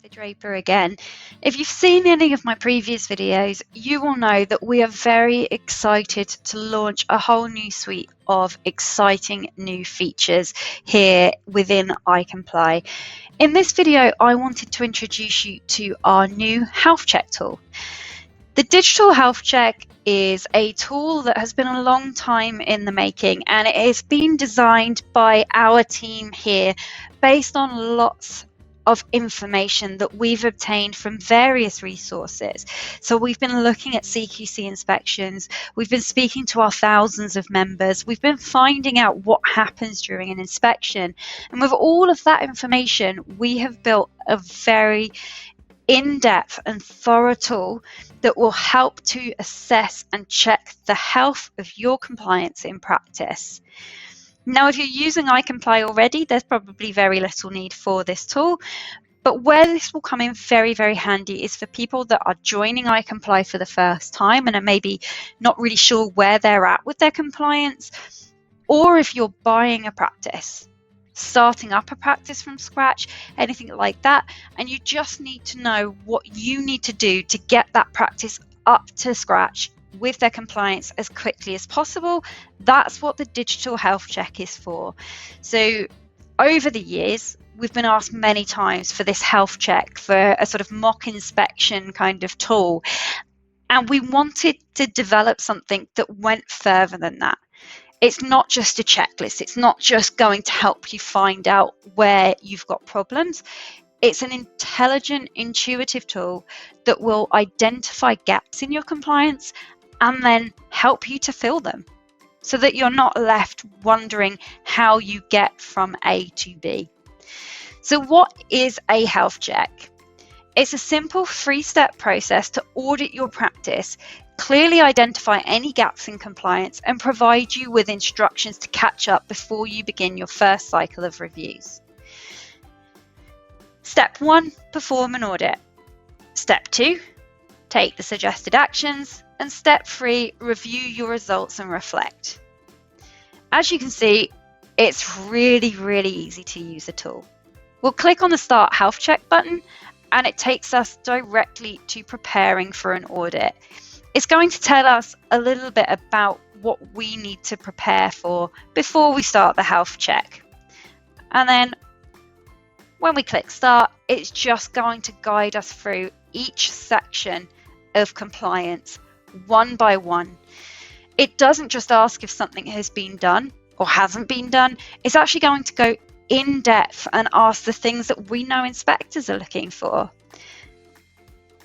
Draper again. If you've seen any of my previous videos, you will know that we are very excited to launch a whole new suite of exciting new features here within iComply. In this video, I wanted to introduce you to our new health check tool. The Digital Healthcheck is a tool that has been a long time in the making, and it has been designed by our team here based on lots of information that we've obtained from various resources. So we've been looking at CQC inspections, we've been speaking to our thousands of members, we've been finding out what happens during an inspection, and with all of that information, we have built a very in-depth and thorough tool that will help to assess and check the health of your compliance in practice. Now, if you're using iComply already, there's probably very little need for this tool, but where this will come in very, very handy is for people that are joining iComply for the first time and are maybe not really sure where they're at with their compliance, or if you're buying a practice, starting up a practice from scratch, anything like that, and you just need to know what you need to do to get that practice up to scratch with their compliance as quickly as possible. That's what the Digital Healthcheck is for. So over the years, we've been asked many times for this health check, for a sort of mock inspection kind of tool, and we wanted to develop something that went further than that. It's not just a checklist. It's not just going to help you find out where you've got problems. It's an intelligent, intuitive tool that will identify gaps in your compliance and then help you to fill them so that you're not left wondering how you get from A to B. So what is a health check? It's a simple 3-step process to audit your practice, clearly identify any gaps in compliance, and provide you with instructions to catch up before you begin your first cycle of reviews. Step 1, perform an audit. Step 2, take the suggested actions. And step 3, review your results and reflect. As you can see, it's really, really easy to use the tool. We'll click on the Start Health Check button and it takes us directly to preparing for an audit. It's going to tell us a little bit about what we need to prepare for before we start the health check. And then when we click Start, it's just going to guide us through each section of compliance one by one. It doesn't just ask if something has been done or hasn't been done. It's actually going to go in depth and ask the things that we know inspectors are looking for.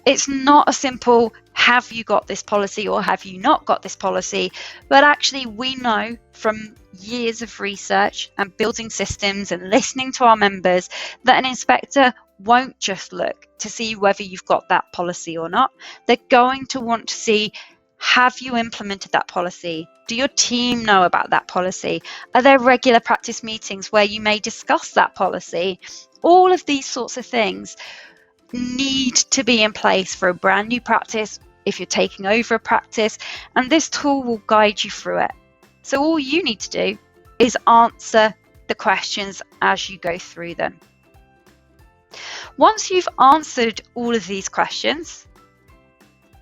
It's not a simple, have you got this policy or have you not got this policy? But actually we know from years of research and building systems and listening to our members that an inspector won't just look to see whether you've got that policy or not. They're going to want to see, have you implemented that policy? Do your team know about that policy? Are there regular practice meetings where you may discuss that policy? All of these sorts of things need to be in place for a brand new practice if you're taking over a practice, and this tool will guide you through it. So all you need to do is answer the questions as you go through them. Once you've answered all of these questions,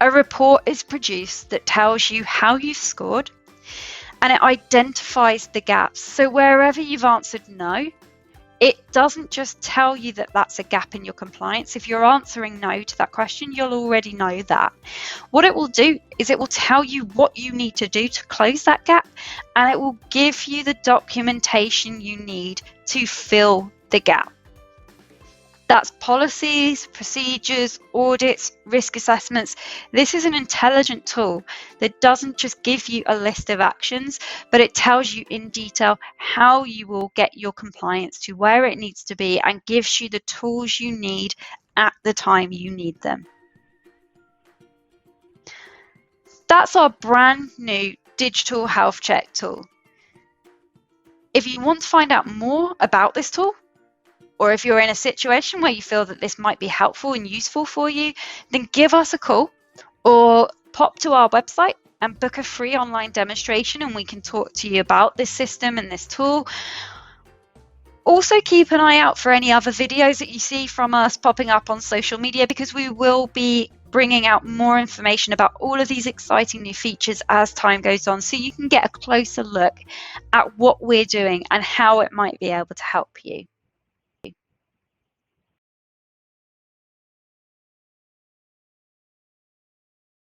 a report is produced that tells you how you've scored and it identifies the gaps. So wherever you've answered no, it doesn't just tell you that that's a gap in your compliance. If you're answering no to that question, you'll already know that. What it will do is it will tell you what you need to do to close that gap, and it will give you the documentation you need to fill the gap. That's policies, procedures, audits, risk assessments. This is an intelligent tool that doesn't just give you a list of actions, but it tells you in detail how you will get your compliance to where it needs to be and gives you the tools you need at the time you need them. That's our brand new Digital Health Check tool. If you want to find out more about this tool, or if you're in a situation where you feel that this might be helpful and useful for you, then give us a call or pop to our website and book a free online demonstration and we can talk to you about this system and this tool. Also keep an eye out for any other videos that you see from us popping up on social media, because we will be bringing out more information about all of these exciting new features as time goes on, so you can get a closer look at what we're doing and how it might be able to help you.